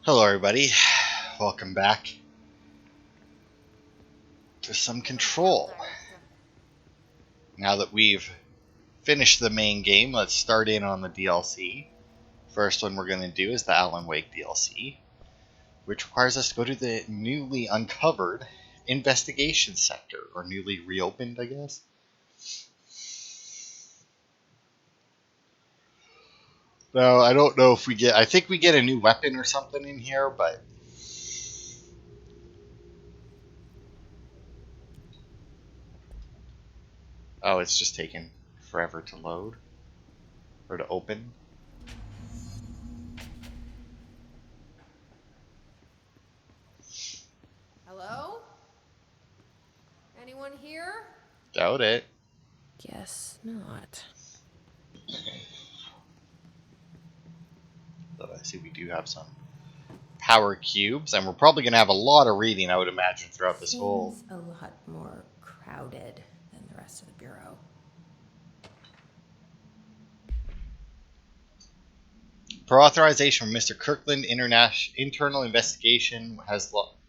Hello, everybody. Welcome back to some Control. Now that we've finished the main game, let's start in on the DLC. First one we're going to do is the Alan Wake DLC, which requires us to go to the newly uncovered investigation sector, or newly reopened, I guess. No, I don't know if we get. I think we get a new weapon or something in here, but. Oh, it's just taking forever to load or to open. Hello? Anyone here? Doubt it. Guess not. But I see we do have some power cubes, and we're probably going to have a lot of reading, I would imagine, throughout this whole. Seems a lot more crowded than the rest of the bureau. Per authorization from Mr. Kirkland, internal investigation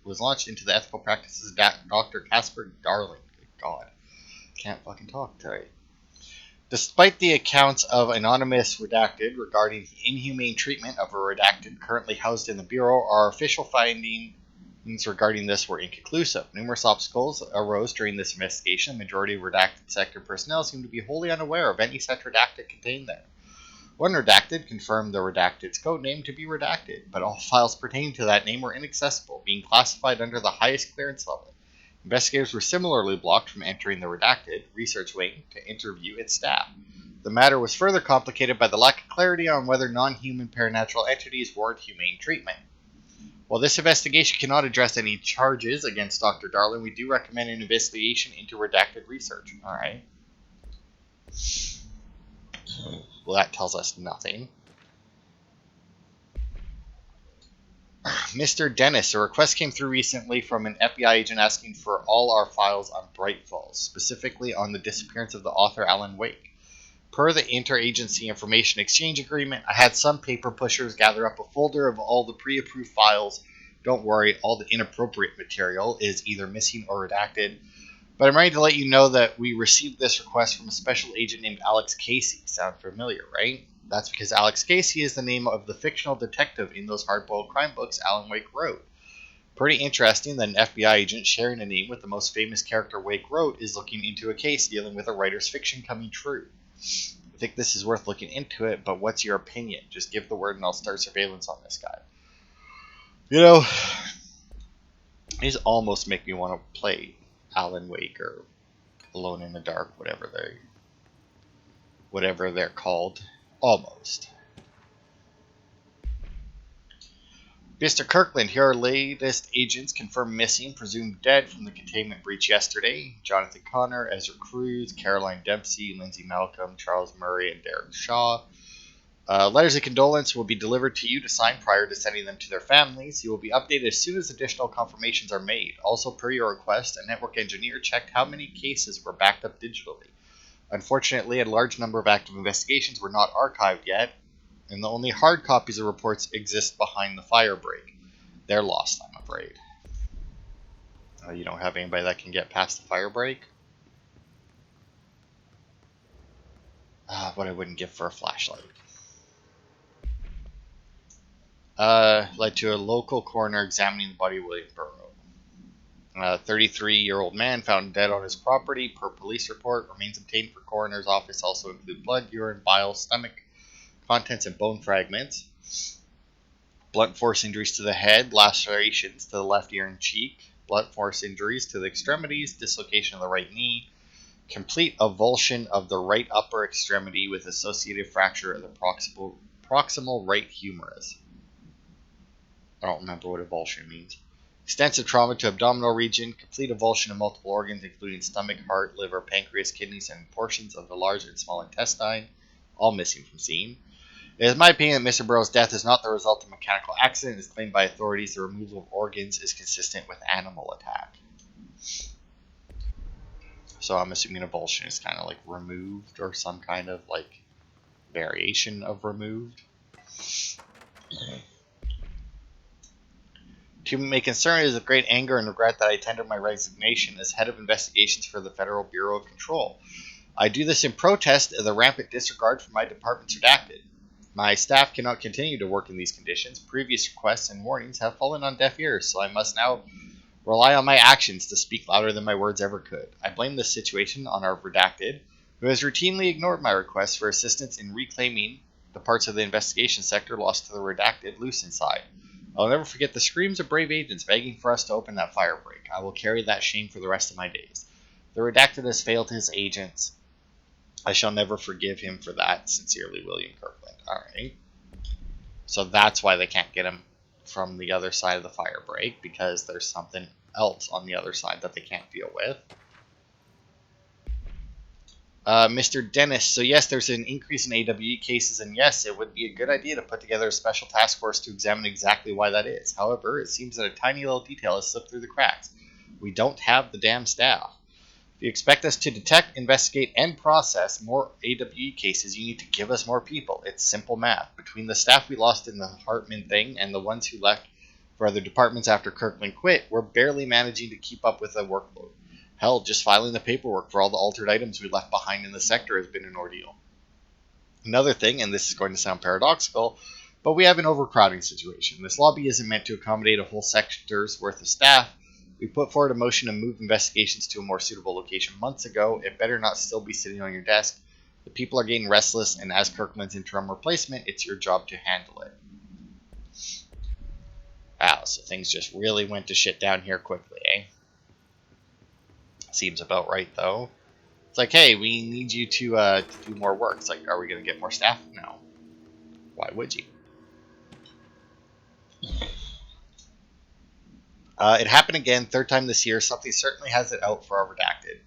was launched into the ethical practices of Dr. Casper Darling. Good God, can't fucking talk today. Despite the accounts of anonymous redacted regarding the inhumane treatment of a redacted currently housed in the Bureau, our official findings regarding this were inconclusive. Numerous obstacles arose during this investigation. The majority of redacted sector personnel seem to be wholly unaware of any such redacted contained there. One redacted confirmed the redacted's code name to be redacted, but all files pertaining to that name were inaccessible, being classified under the highest clearance level. Investigators were similarly blocked from entering the redacted research wing to interview its staff. The matter was further complicated by the lack of clarity on whether non-human paranatural entities warrant humane treatment. While this investigation cannot address any charges against Dr. Darling, we do recommend an investigation into redacted research. Alright. Well, that tells us nothing. Mr. Dennis, a request came through recently from an FBI agent asking for all our files on Bright Falls, specifically on the disappearance of the author Alan Wake. Per the Interagency Information Exchange Agreement, I had some paper pushers gather up a folder of all the pre-approved files. Don't worry, all the inappropriate material is either missing or redacted. But I'm ready to let you know that we received this request from a special agent named Alex Casey. Sound familiar, right? That's because Alex Casey is the name of the fictional detective in those hard-boiled crime books Alan Wake wrote. Pretty interesting that an FBI agent sharing a name with the most famous character Wake wrote is looking into a case dealing with a writer's fiction coming true. I think this is worth looking into it, but what's your opinion? Just give the word and I'll start surveillance on this guy. You know, these almost make me want to play Alan Wake or Alone in the Dark, whatever they're called. Almost. Mr. Kirkland, here are latest agents confirmed missing, presumed dead from the containment breach yesterday. Jonathan Connor, Ezra Cruz, Caroline Dempsey, Lindsay Malcolm, Charles Murray, and Derek Shaw. Letters of condolence will be delivered to you to sign prior to sending them to their families. You will be updated as soon as additional confirmations are made. Also, per your request, a network engineer checked how many cases were backed up digitally. Unfortunately, a large number of active investigations were not archived yet, and the only hard copies of reports exist behind the fire break. They're lost, I'm afraid. You don't have anybody that can get past the fire break? What I wouldn't give for a flashlight. Led to a local coroner examining the body of William Burrow. A 33-year-old man found dead on his property, per police report. Remains obtained for coroner's office also include blood, urine, bile, stomach contents, and bone fragments. Blunt force injuries to the head, lacerations to the left ear and cheek, blunt force injuries to the extremities, dislocation of the right knee, complete avulsion of the right upper extremity with associated fracture of the proximal right humerus. I don't remember what avulsion means. Extensive trauma to abdominal region, complete avulsion of multiple organs including stomach, heart, liver, pancreas, kidneys, and portions of the large and small intestine, all missing from scene. It is my opinion that Mr. Burrow's death is not the result of a mechanical accident. As claimed by authorities, the removal of organs is consistent with animal attack. So I'm assuming avulsion is kind of like removed or some kind of like variation of removed. To my concern, it is with great anger and regret that I tender my resignation as head of investigations for the Federal Bureau of Control. I do this in protest of the rampant disregard for my department's redacted. My staff cannot continue to work in these conditions. Previous requests and warnings have fallen on deaf ears, so I must now rely on my actions to speak louder than my words ever could. I blame this situation on our redacted, who has routinely ignored my requests for assistance in reclaiming the parts of the investigation sector lost to the redacted loose inside. I'll never forget the screams of brave agents begging for us to open that fire break. I will carry that shame for the rest of my days. The redacted has failed his agents. I shall never forgive him for that. Sincerely, William Kirkland. Alright. So that's why they can't get him from the other side of the fire break, because there's something else on the other side that they can't deal with. Mr. Dennis, so yes, there's an increase in AWE cases, and yes, it would be a good idea to put together a special task force to examine exactly why that is. However, it seems that a tiny little detail has slipped through the cracks. We don't have the damn staff. If you expect us to detect, investigate, and process more AWE cases, you need to give us more people. It's simple math. Between the staff we lost in the Hartman thing and the ones who left for other departments after Kirkland quit, we're barely managing to keep up with the workload. Hell, just filing the paperwork for all the altered items we left behind in the sector has been an ordeal. Another thing, and this is going to sound paradoxical, but we have an overcrowding situation. This lobby isn't meant to accommodate a whole sector's worth of staff. We put forward a motion to move investigations to a more suitable location months ago. It better not still be sitting on your desk. The people are getting restless, and as Kirkland's interim replacement, it's your job to handle it. Wow, so things just really went to shit down here quickly, eh? Seems about right, though. It's like, hey, we need you to do more work. It's like, are we going to get more staff? No. Why would you? It happened again, third time this year. Something certainly has it out for our redacted.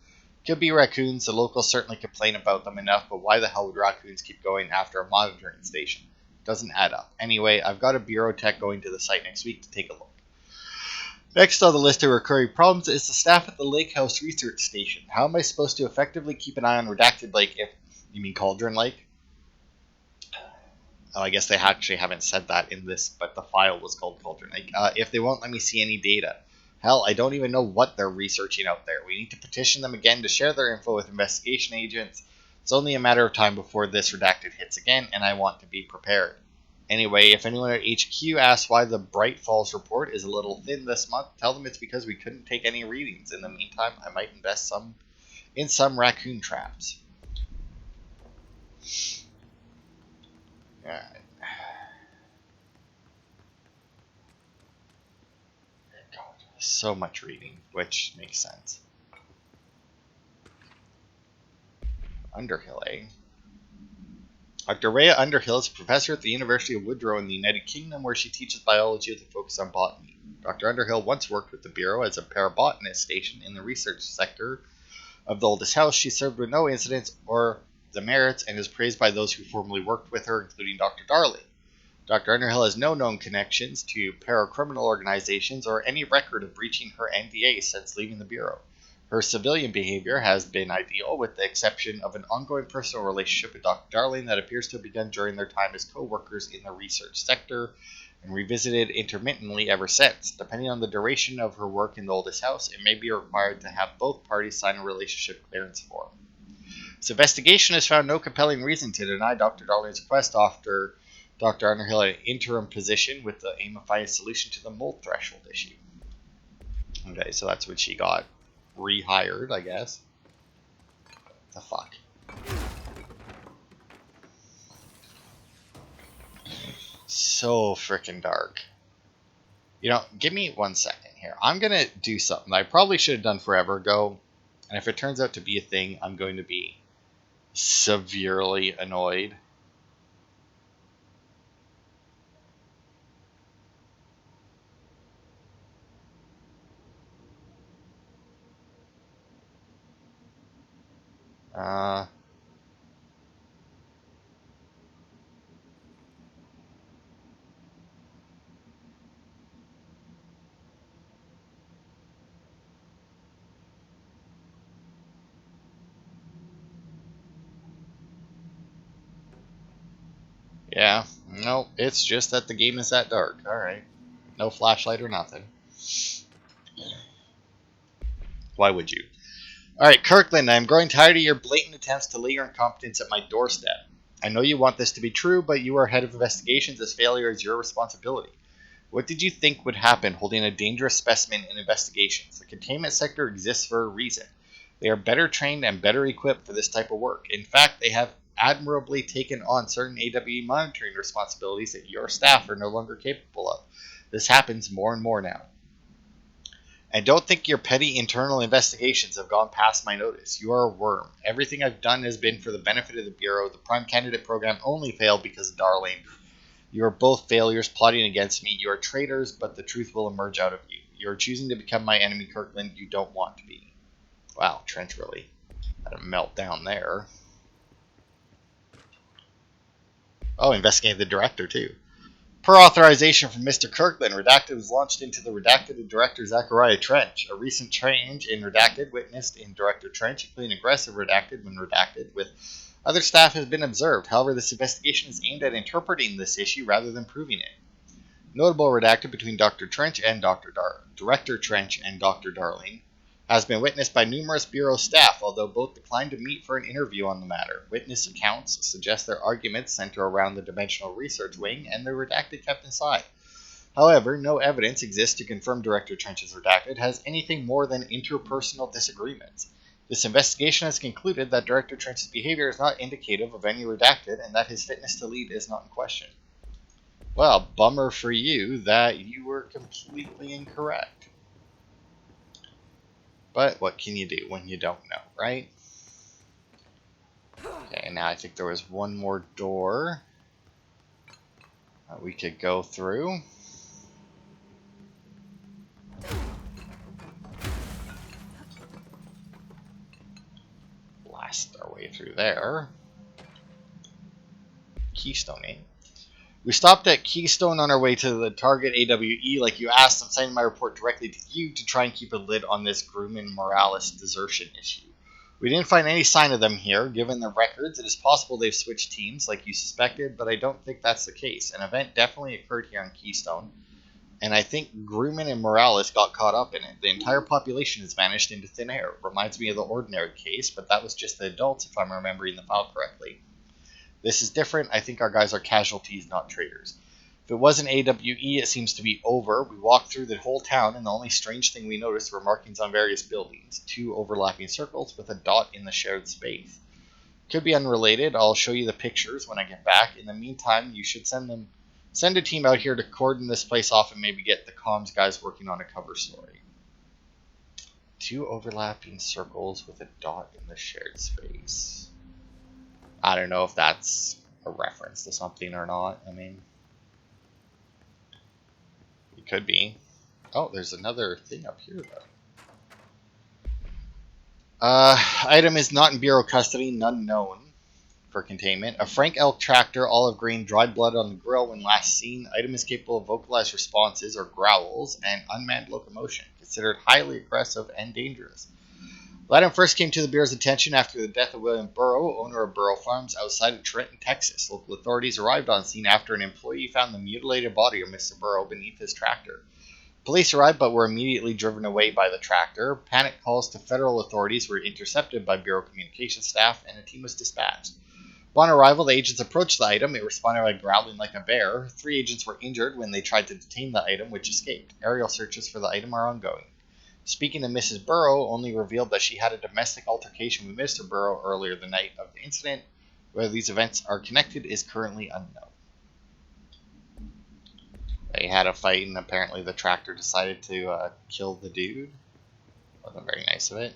Could be raccoons. The locals certainly complain about them enough, but why the hell would raccoons keep going after a monitoring station? Doesn't add up. Anyway, I've got a bureau tech going to the site next week to take a look. Next on the list of recurring problems is the staff at the Lake House Research Station. How am I supposed to effectively keep an eye on Redacted Lake if... You mean Cauldron Lake? Oh, I guess they actually haven't said that in this, but the file was called Cauldron Lake. If they won't let me see any data. Hell, I don't even know what they're researching out there. We need to petition them again to share their info with investigation agents. It's only a matter of time before this Redacted hits again, and I want to be prepared. Anyway, if anyone at HQ asks why the Bright Falls report is a little thin this month, tell them it's because we couldn't take any readings. In the meantime, I might invest in some raccoon traps. Alright. God, so much reading, which makes sense. Underhill, eh? Dr. Rhea Underhill is a professor at the University of Woodrow in the United Kingdom, where she teaches biology with a focus on botany. Dr. Underhill once worked with the Bureau as a parabotanist stationed in the research sector of the oldest house. She served with no incidents or demerits and is praised by those who formerly worked with her, including Dr. Darling. Dr. Underhill has no known connections to paracriminal organizations or any record of breaching her NDA since leaving the Bureau. Her civilian behavior has been ideal, with the exception of an ongoing personal relationship with Dr. Darling that appears to have begun during their time as co-workers in the research sector and revisited intermittently ever since. Depending on the duration of her work in the oldest house, it may be required to have both parties sign a relationship clearance form. This investigation has found no compelling reason to deny Dr. Darling's request after Dr. Underhill had an interim position with the aim of finding a solution to the mold threshold issue. Okay, so that's what she got rehired, I guess. The fuck. So freaking dark. You know, give me 1 second here. I'm gonna do something I probably should have done forever ago, and if it turns out to be a thing, I'm going to be severely annoyed. Yeah, no, it's just that the game is that dark. Alright. No flashlight or nothing. Why would you? Alright, Kirkland, I'm growing tired of your blatant attempts to lay your incompetence at my doorstep. I know you want this to be true, but you are head of investigations as failure is your responsibility. What did you think would happen holding a dangerous specimen in investigations? The containment sector exists for a reason. They are better trained and better equipped for this type of work. In fact, they have admirably taken on certain AWE monitoring responsibilities that your staff are no longer capable of. This happens more and more now. And don't think your petty internal investigations have gone past my notice. You are a worm. Everything I've done has been for the benefit of the Bureau. The Prime Candidate program only failed because of Darlene. You are both failures plotting against me. You are traitors, but the truth will emerge out of you. You are choosing to become my enemy, Kirkland. You don't want to be. Wow, Trench really had a meltdown there. Oh, investigating the director, too. Per authorization from Mr. Kirkland, Redacted was launched into the Redacted Director Zachariah Trench. A recent change in Redacted witnessed in Director Trench, including aggressive Redacted when Redacted with other staff has been observed. However, this investigation is aimed at interpreting this issue rather than proving it. Notable Redacted between Director Trench and Dr. Darling has been witnessed by numerous Bureau staff, although both declined to meet for an interview on the matter. Witness accounts suggest their arguments center around the Dimensional Research Wing and the Redacted kept inside. However, no evidence exists to confirm Director Trench's Redacted has anything more than interpersonal disagreements. This investigation has concluded that Director Trench's behavior is not indicative of any Redacted and that his fitness to lead is not in question. Well, bummer for you that you were completely incorrect. But what can you do when you don't know, right? Okay, now I think there was one more door we could go through. Blast our way through there. Keystone, eh? We stopped at Keystone on our way to the target AWE like you asked. I'm sending my report directly to you to try and keep a lid on this Grumman Morales desertion issue. We didn't find any sign of them here. Given the records, it is possible they've switched teams like you suspected, but I don't think that's the case. An event definitely occurred here on Keystone, and I think Grumman and Morales got caught up in it. The entire population has vanished into thin air. Reminds me of the Ordinary case, but that was just the adults if I'm remembering the file correctly. This is different. I think our guys are casualties, not traitors. If it wasn't AWE, it seems to be over. We walked through the whole town, and the only strange thing we noticed were markings on various buildings. 2 overlapping circles with a dot in the shared space. Could be unrelated. I'll show you the pictures when I get back. In the meantime, you should send a team out here to cordon this place off and maybe get the comms guys working on a cover story. 2 overlapping circles with a dot in the shared space. I don't know if that's a reference to something or not. I mean, it could be. Oh, there's another thing up here, though. Item is not in Bureau custody, none known for containment. A Frank Elk tractor, olive green, dried blood on the grill when last seen. Item is capable of vocalized responses or growls and unmanned locomotion, considered highly aggressive and dangerous. The item first came to the Bureau's attention after the death of William Burrow, owner of Burrow Farms outside of Trenton, Texas. Local authorities arrived on scene after an employee found the mutilated body of Mr. Burrow beneath his tractor. Police arrived but were immediately driven away by the tractor. Panic calls to federal authorities were intercepted by Bureau communications staff, and a team was dispatched. Upon arrival, the agents approached the item. It responded by growling like a bear. 3 agents were injured when they tried to detain the item, which escaped. Aerial searches for the item are ongoing. Speaking to Mrs. Burrow, only revealed that she had a domestic altercation with Mr. Burrow earlier the night of the incident. Whether these events are connected is currently unknown. They had a fight, and apparently the tractor decided to kill the dude. Wasn't very nice of it.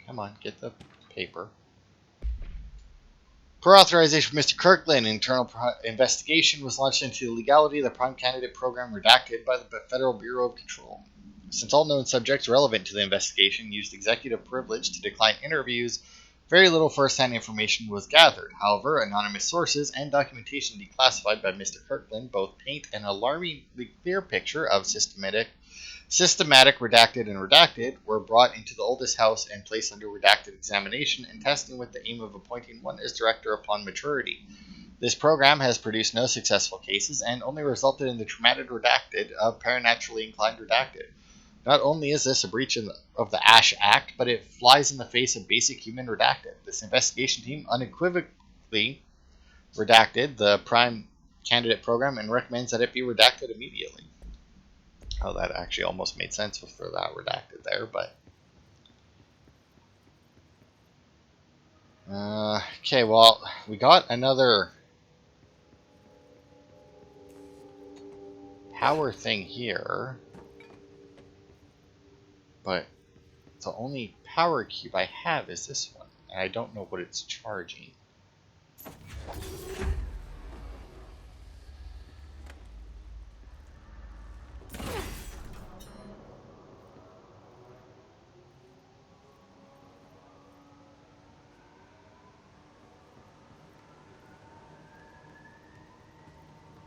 Come on, get the paper. Per authorization from Mr. Kirkland, an internal investigation was launched into the legality of the Prime Candidate program redacted by the Federal Bureau of Control. Since all known subjects relevant to the investigation used executive privilege to decline interviews, very little first-hand information was gathered. However, anonymous sources and documentation declassified by Mr. Kirkland both paint an alarmingly clear picture of systematic redacted and redacted were brought into the oldest house and placed under redacted examination and testing with the aim of appointing one as director upon maturity. This program has produced no successful cases and only resulted in the traumatic redacted of paranaturally inclined redacted. Not only is this a breach of the ASH Act, but it flies in the face of basic human redacted. This investigation team unequivocally redacted the prime candidate program and recommends that it be redacted immediately. Oh, that actually almost made sense for that redacted there, but... okay, well, we got another power thing here, but the only power cube I have is this one, and I don't know what it's charging.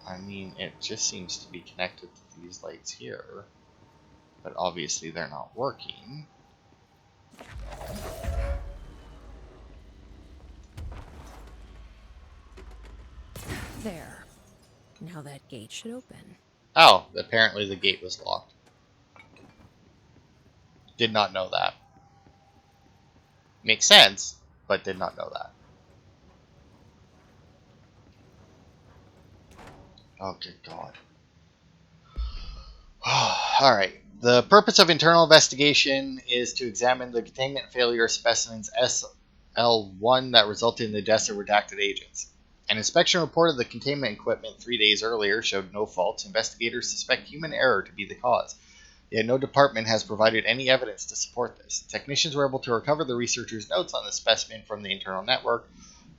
I mean, it just seems to be connected to these lights here, but obviously they're not working. There. Now that gate should open. Oh, apparently the gate was locked. Did not know that. Makes sense, but did not know that. Oh, good God. Alright. The purpose of internal investigation is to examine the containment failure specimens SL1 that resulted in the deaths of redacted agents. An inspection report of the containment equipment 3 days earlier showed no faults. Investigators suspect human error to be the cause. Yet no department has provided any evidence to support this. Technicians were able to recover the researchers' notes on the specimen from the internal network.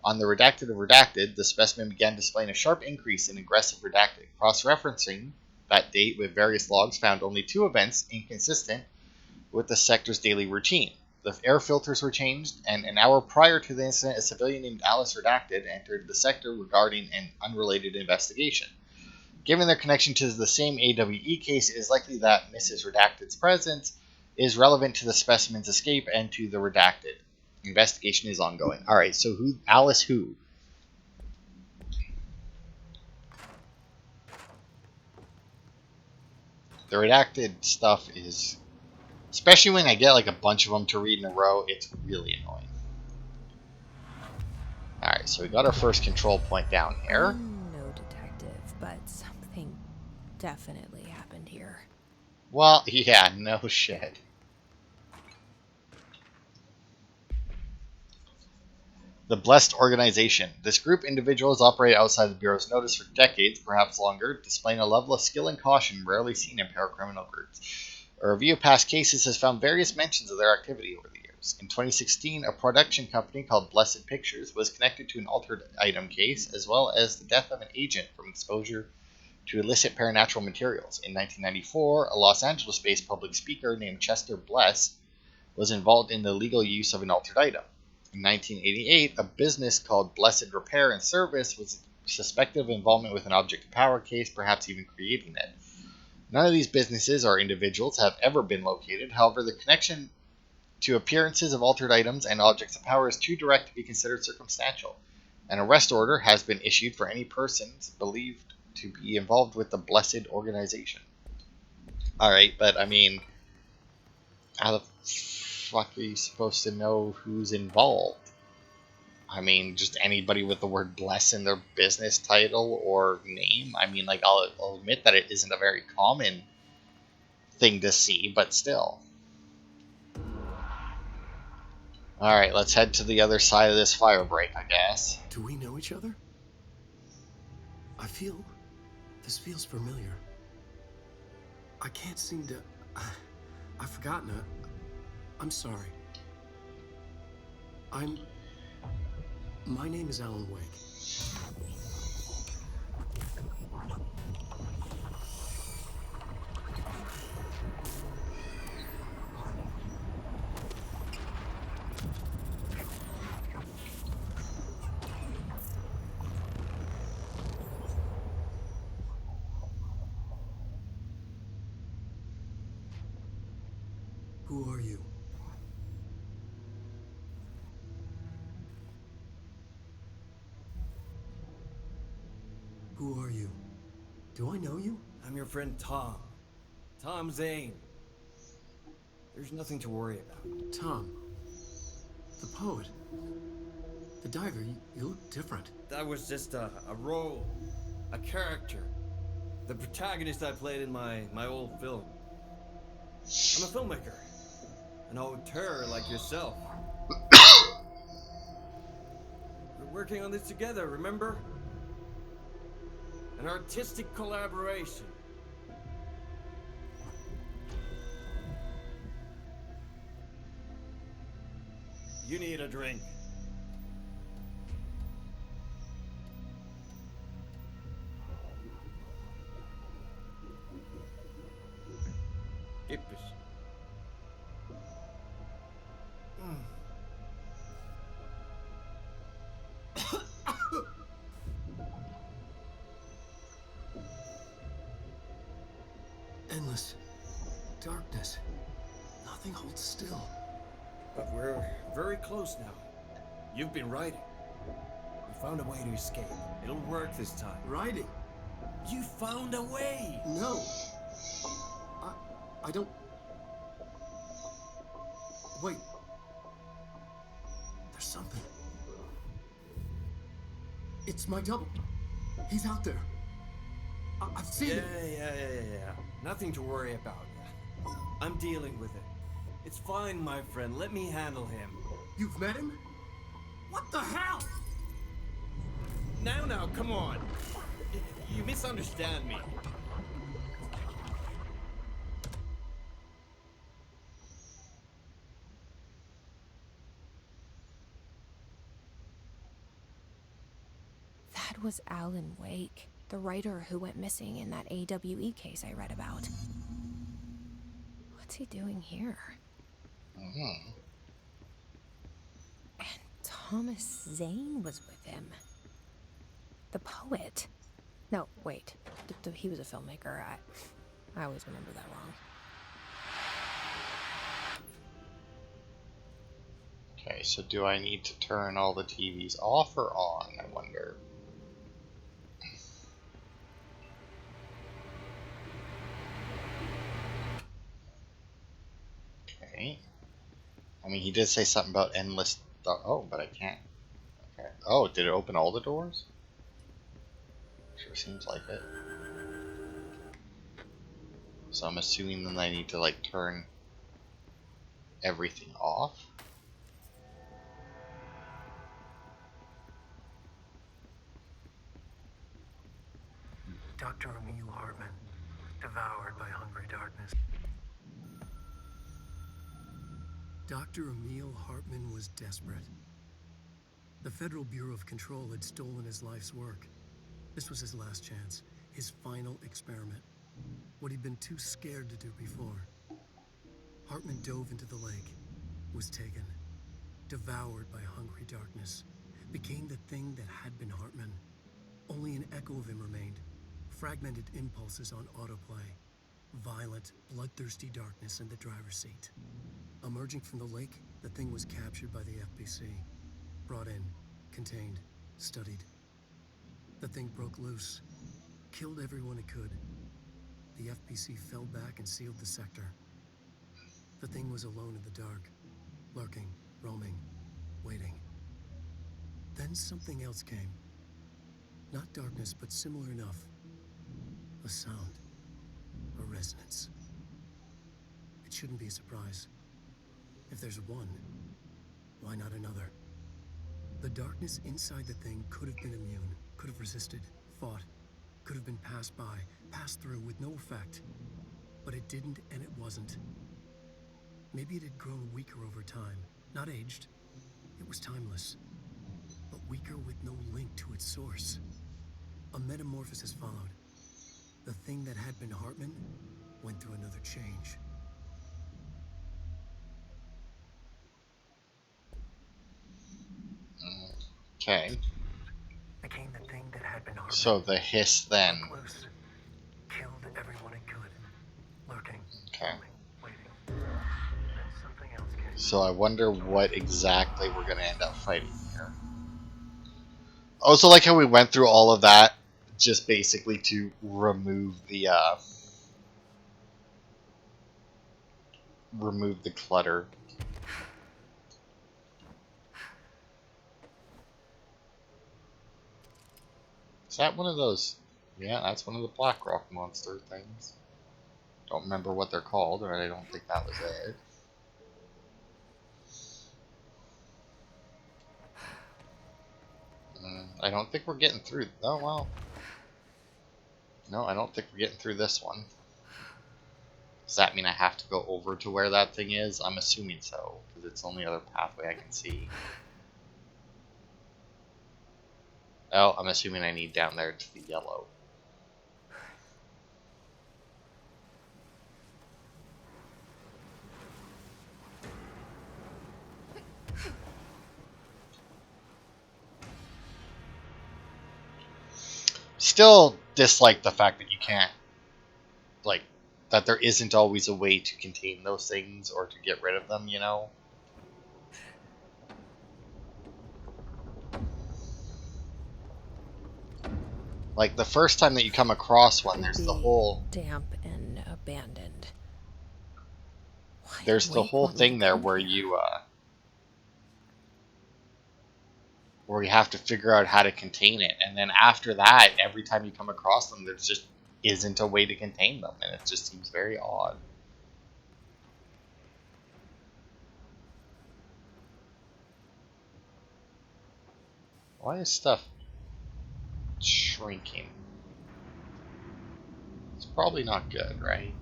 On the redacted of redacted, the specimen began displaying a sharp increase in aggressive redacted. Cross-referencing that date with various logs found only 2 events inconsistent with the sector's daily routine. The air filters were changed, and an hour prior to the incident, a civilian named Alice Redacted entered the sector regarding an unrelated investigation. Given their connection to the same AWE case, it is likely that Mrs. Redacted's presence is relevant to the specimen's escape and to the redacted. Investigation is ongoing. Alright, so Alice who? The redacted stuff is... especially when I get like a bunch of them to read in a row, it's really annoying. Alright, so we got our first control point down here. No detective, but something definitely happened here. Well, yeah, no shit. The Blessed Organization. This group of individuals operate outside the Bureau's notice for decades, perhaps longer, displaying a level of skill and caution rarely seen in paracriminal groups. A review of past cases has found various mentions of their activity over the years. In 2016, a production company called Blessed Pictures was connected to an altered item case, as well as the death of an agent from exposure to illicit paranatural materials. In 1994, a Los Angeles-based public speaker named Chester Bless was involved in the legal use of an altered item. In 1988, a business called Blessed Repair and Service was suspected of involvement with an object of power case, perhaps even creating it. None of these businesses or individuals have ever been located. However, the connection to appearances of altered items and objects of power is too direct to be considered circumstantial. An arrest order has been issued for any persons believed to be involved with the Blessed Organization. Alright, but I mean, how the fuck are you supposed to know who's involved? I mean, just anybody with the word bless in their business title or name. I mean, like, I'll admit that it isn't a very common thing to see, but still. Alright, let's head to the other side of this fire break, I guess. Do we know each other? This feels familiar. I can't seem to... I've forgotten it. I'm sorry. My name is Alan Wake. Who are you? Do I know you? I'm your friend Tom. Tom Zane. There's nothing to worry about. Tom. The poet. The diver. You look different. That was just a role. A character. The protagonist I played in my old film. I'm a filmmaker. An auteur like yourself. We're working on this together, remember? An artistic collaboration. You need a drink. Gibbish. Endless darkness. Nothing holds still. But we're very close now. You've been writing. You found a way to escape. It'll work this time. Riding? You found a way! No. I don't... Wait. There's something. It's my double. He's out there. I've seen it. Yeah. Nothing to worry about. I'm dealing with it. It's fine, my friend. Let me handle him. You've met him? What the hell? Now, come on. You misunderstand me. That was Alan Wake, the writer who went missing in that AWE case I read about. What's he doing here? Mm-hmm. And Thomas Zane was with him. The poet. No, wait. He was a filmmaker. I always remember that wrong. Okay, so do I need to turn all the TVs off or on, I wonder? Okay. I mean, he did say something about endless... Oh, but I can't. Okay. Oh, did it open all the doors? Sure seems like it. So I'm assuming then I need to, like, turn everything off. Dr. Emil Hartman, devoured by hungry darkness. Dr. Emil Hartman was desperate. The Federal Bureau of Control had stolen his life's work. This was his last chance, his final experiment. What he'd been too scared to do before. Hartman dove into the lake, was taken, devoured by hungry darkness, became the thing that had been Hartman. Only an echo of him remained, fragmented impulses on autoplay, violent, bloodthirsty darkness in the driver's seat. Emerging from the lake, the thing was captured by the FBC, brought in, contained, studied. The thing broke loose, killed everyone it could. The FBC fell back and sealed the sector. The thing was alone in the dark, lurking, roaming, waiting. Then something else came. Not darkness, but similar enough. A sound, a resonance. It shouldn't be a surprise. If there's one, why not another? The darkness inside the thing could have been immune, could have resisted, fought, could have been passed by, passed through with no effect. But it didn't, and it wasn't. Maybe it had grown weaker over time, not aged. It was timeless, but weaker with no link to its source. A metamorphosis followed. The thing that had been Hartman went through another change. Okay. Became the thing that had been Hartman. So the hiss then. Loose. Killed everyone it could. Lurking. Okay. Waiting. Then something else came. So I wonder what exactly we're gonna end up fighting here. Oh, so like how we went through all of that just basically to remove the clutter. Is that one of those? Yeah, that's one of the Blackrock monster things. Don't remember what they're called, or I don't think that was it. I don't think we're getting through. Oh, well. No, I don't think we're getting through this one. Does that mean I have to go over to where that thing is? I'm assuming so, because it's the only other pathway I can see. Oh, I'm assuming I need down there to the yellow. Still dislike the fact that you can't, like, that there isn't always a way to contain those things or to get rid of them, you know? Like, the first time that you come across one, there's the whole... damp and abandoned. There's the whole thing there where you, where you have to figure out how to contain it. And then after that, every time you come across them, there's just isn't a way to contain them. And it just seems very odd. Why is stuff shrinking? It's probably not good, right?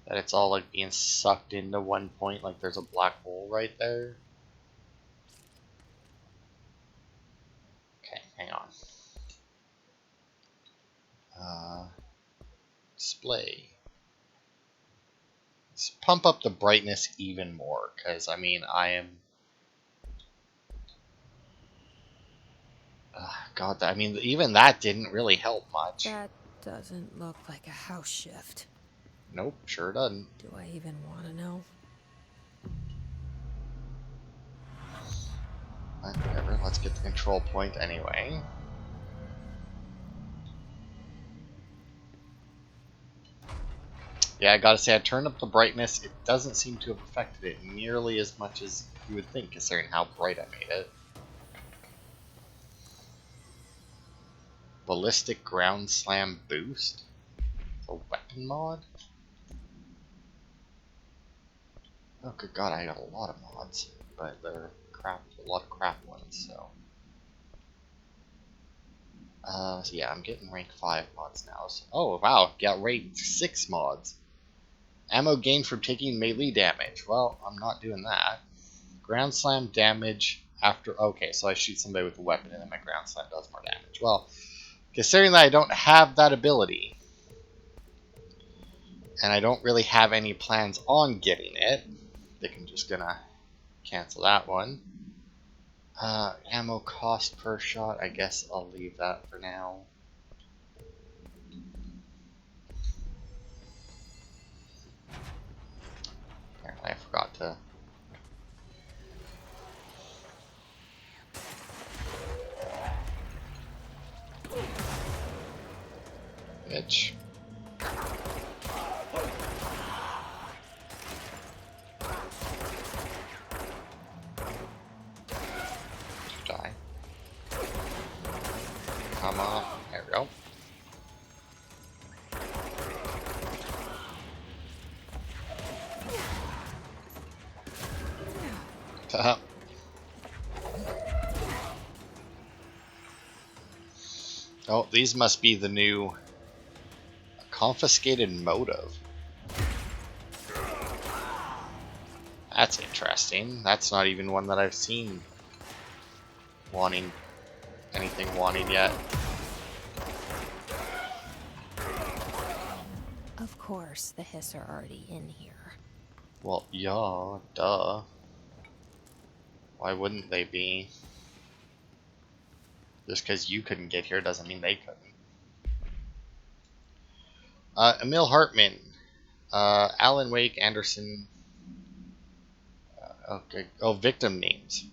That it's all like being sucked into one point, like there's a black hole right there. Okay, hang on. Display. Let's pump up the brightness even more, because I mean, I am... God, I mean, even that didn't really help much. That doesn't look like a house shift. Nope, sure doesn't. Do I even want to know? Whatever, let's get the control point anyway. Yeah, I gotta say, I turned up the brightness. It doesn't seem to have affected it nearly as much as you would think, considering how bright I made it. Ballistic Ground Slam Boost? A weapon mod? Oh, good God, I got a lot of mods, but they're crap, a lot of crap ones, so. So yeah, I'm getting rank 5 mods now. So, oh, wow, got rank 6 mods. Ammo gained from taking melee damage. Well, I'm not doing that. Ground Slam damage after... Okay, so I shoot somebody with a weapon and then my Ground Slam does more damage. Well, considering that I don't have that ability, and I don't really have any plans on getting it, I think I'm just gonna cancel that one. Ammo cost per shot, I guess I'll leave that for now. Apparently I forgot to... Bitch. Die. Come on. There we go. Oh, these must be the new confiscated motive. That's interesting. That's not even one that I've seen wanting anything wanting yet. Of course, the Hiss are already in here. Well, yeah, duh. Why wouldn't they be? Just because you couldn't get here doesn't mean they couldn't. Emil Hartman, Alan Wake, Anderson. Okay. Oh, victim names.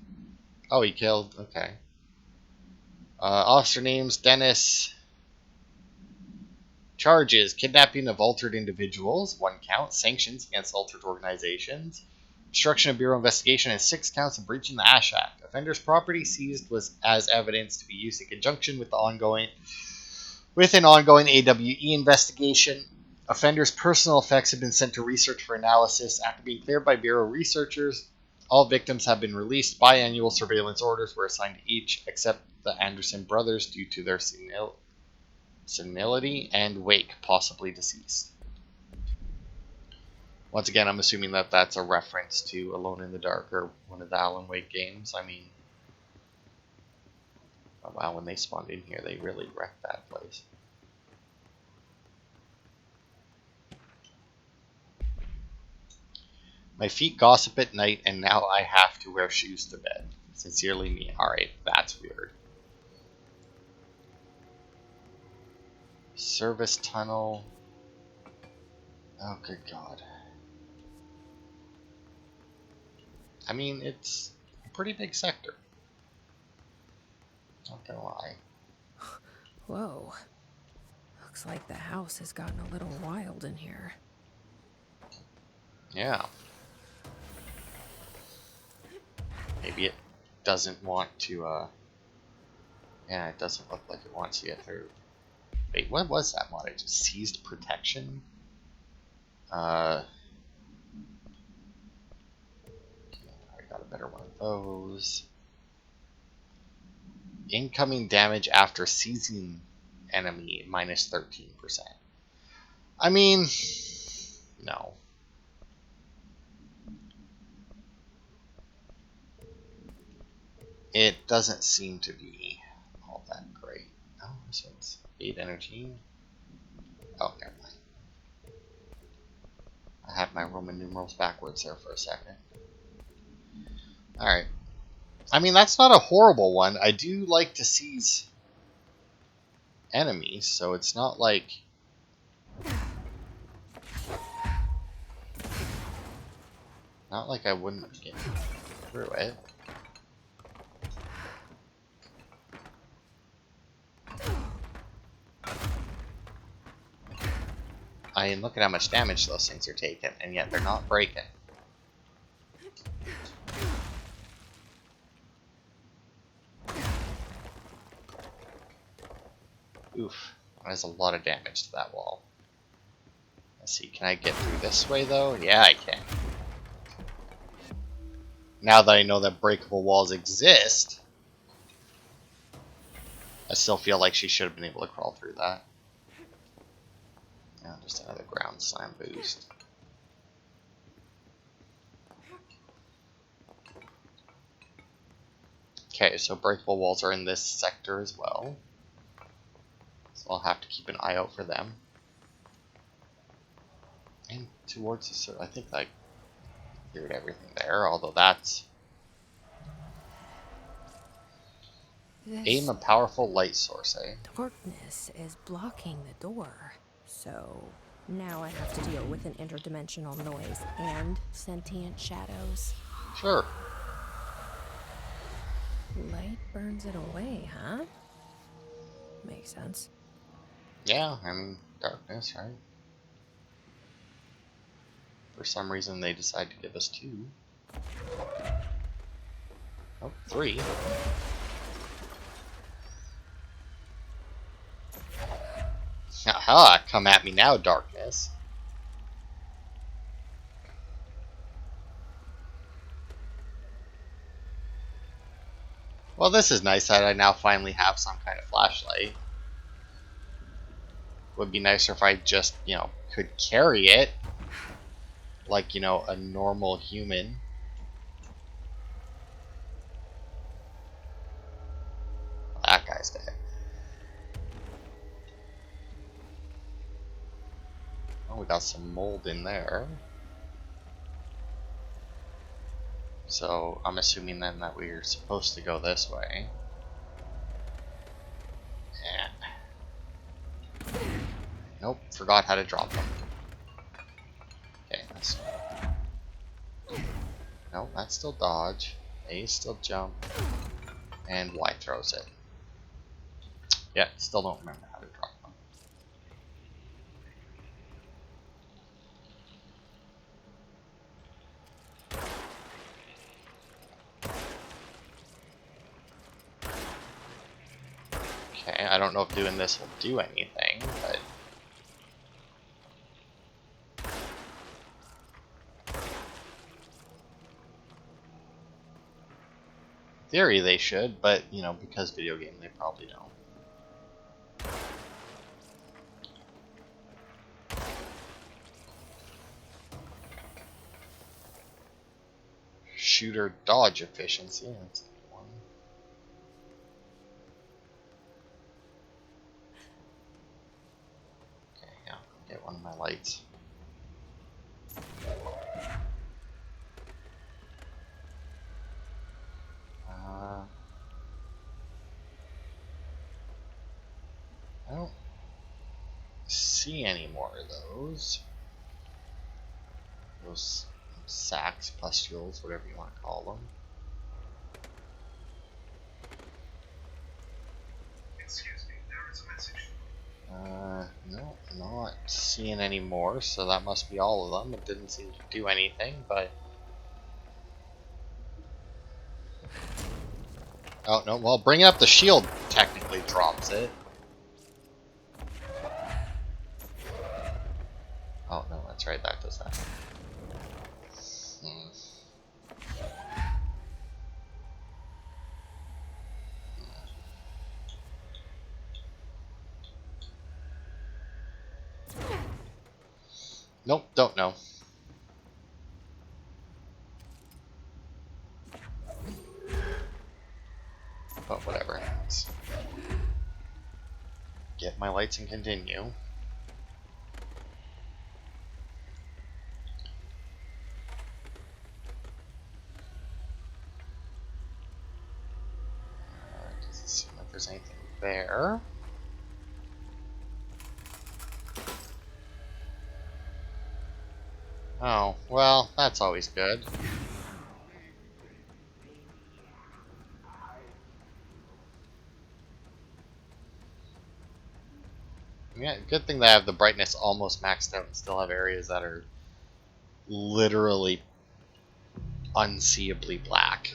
Oh, he killed. Okay. Officer names: Dennis. Charges: kidnapping of altered individuals, 1 count. Sanctions against altered organizations. Obstruction of Bureau investigation, and 6 counts of breaching the Ash Act. Offender's property seized was as evidence to be used in conjunction with an ongoing AWE investigation. Offender's personal effects have been sent to research for analysis. After being cleared by Bureau researchers, all victims have been released. Biannual surveillance orders were assigned to each, except the Anderson brothers due to their senility and Wake, possibly deceased. Once again, I'm assuming that that's a reference to Alone in the Dark or one of the Alan Wake games. I mean, oh wow, when they spawned in here, they really wrecked that place. My feet gossip at night, and now I have to wear shoes to bed. Sincerely me. Alright, that's weird. Service tunnel. Oh, good God. I mean, it's a pretty big sector. Not gonna lie. Whoa. Looks like the house has gotten a little wild in here. Yeah. Maybe it doesn't want to, yeah, it doesn't look like it wants to get through. Wait, what was that mod? I just seized protection? I got a better one of those. Incoming damage after seizing enemy, minus 13%. I mean, no. It doesn't seem to be all that great. Oh, this one's 8 energy. Oh, never mind. I had my Roman numerals backwards there for a second. Alright. I mean, that's not a horrible one. I do like to seize enemies, so it's not like... Not like I wouldn't get through it. I mean, look at how much damage those things are taking, and yet they're not breaking. Oof, that is a lot of damage to that wall. Let's see, can I get through this way though? Yeah, I can. Now that I know that breakable walls exist, I still feel like she should have been able to crawl through that. Yeah, just another ground slam boost. Okay, so breakable walls are in this sector as well. So I'll have to keep an eye out for them. And towards the I think I cleared everything there, although that's... Aim a powerful light source, eh? Darkness is blocking the door. So now I have to deal with an interdimensional noise and sentient shadows. Sure. Light burns it away, huh? Makes sense. Yeah, I mean, darkness, right? For some reason they decide to give us 2. Oh, 3. Aha, come at me now, darkness. Well, this is nice that I now finally have some kind of flashlight. Would be nicer if I just, you know, could carry it. Like, you know, a normal human. That guy's dead. Oh, we got some mold in there. So, I'm assuming then that we're supposed to go this way. Yeah. Nope, forgot how to drop them. Okay, that's... No, that's still dodge. A is still jump. And Y throws it. Yeah, still don't remember how to drop them. Okay, I don't know if doing this will do anything, but... in theory they should, but, you know, because video game, they probably don't. Shooter dodge efficiency, that's a good one. Okay, yeah, I'll get one of my lights. I don't see any more of those. Those sacs, pustules, whatever you want to call them. Excuse me, there is a message. No, not seeing any more, so that must be all of them. It didn't seem to do anything, but... oh, no, well, bringing up the shield technically drops it. Oh, no, that's right, that does that. Nope, don't know. But whatever. Let's get my lights and continue. Doesn't seem like there's anything there. Oh, well, that's always good. Yeah, good thing that I have the brightness almost maxed out and still have areas that are literally unseeably black.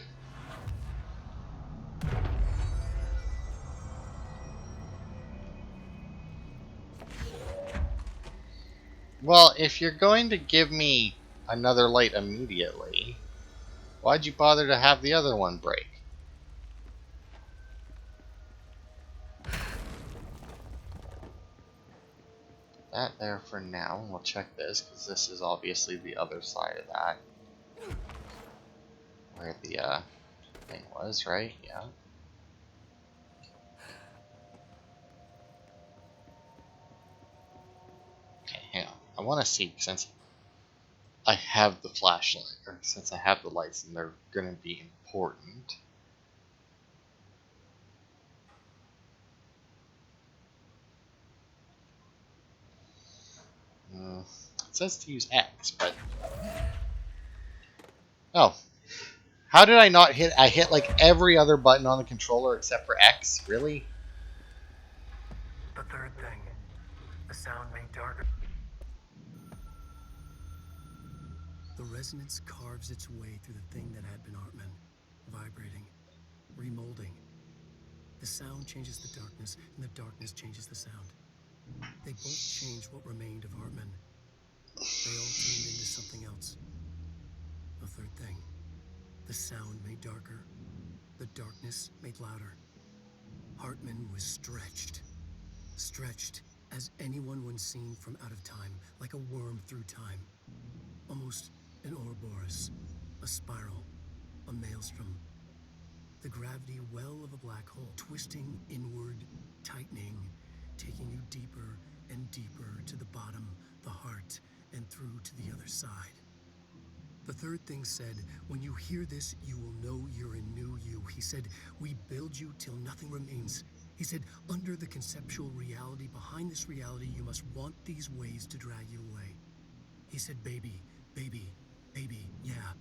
Well, if you're going to give me another light immediately, why'd you bother to have the other one break? That there for now, and we'll check this, because this is obviously the other side of that. Where the thing was, right? Yeah. Okay, hang on. I want to see, since I have the flashlight, or since I have the lights, and they're going to be important. It says to use X, but... oh. How did I not hit... I hit like every other button on the controller except for X? Really? The third thing, the sound made darker. The resonance carves its way through the thing that had been Hartman, vibrating, remolding. The sound changes the darkness, and the darkness changes the sound. They both change what remained of Hartman. They all turned into something else. The third thing, the sound made darker, the darkness made louder. Hartman was stretched as anyone when seen from out of time, like a worm through time. Almost an Ouroboros, a spiral, a maelstrom. The gravity well of a black hole, twisting inward, tightening, taking you deeper and deeper to the bottom, the heart, and through to the other side. The third thing said, when you hear this, you will know you're a new you. He said, we build you till nothing remains. He said, under the conceptual reality, behind this reality, you must want these waves to drag you away. He said, baby, baby, baby, yeah.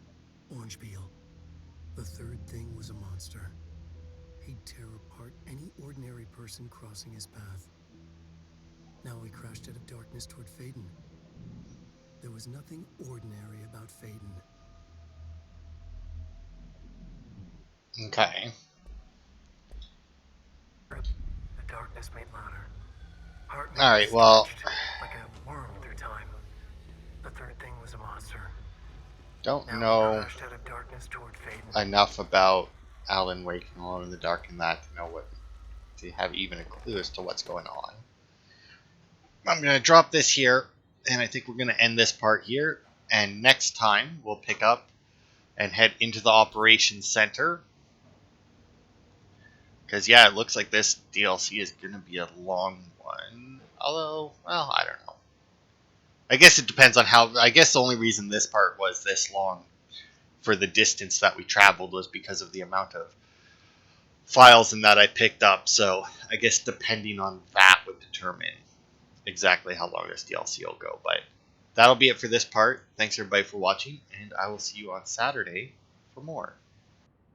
orange peel. The third thing was a monster. He'd tear apart any ordinary person crossing his path. Now he crashed out of darkness toward Faden. There was nothing ordinary about Faden. Okay. The darkness made louder. Hartman Alright, was well, stretched like a worm through time. The third thing was a monster. don't Now he know crashed out of darkness toward Faden. enough about Alan waking alone in the dark and that to know what, to have even a clue as to what's going on. I'm going to drop this here, and I think we're going to end this part here. And next time, we'll pick up and head into the operations center. Because, yeah, it looks like this DLC is going to be a long one. Although, well, I don't know. I guess it depends on how... I guess the only reason this part was this long for the distance that we traveled was because of the amount of files and that I picked up. So, I guess depending on that would determine exactly how long this DLC will go. But that'll be it for this part. Thanks, everybody, for watching. And I will see you on Saturday for more.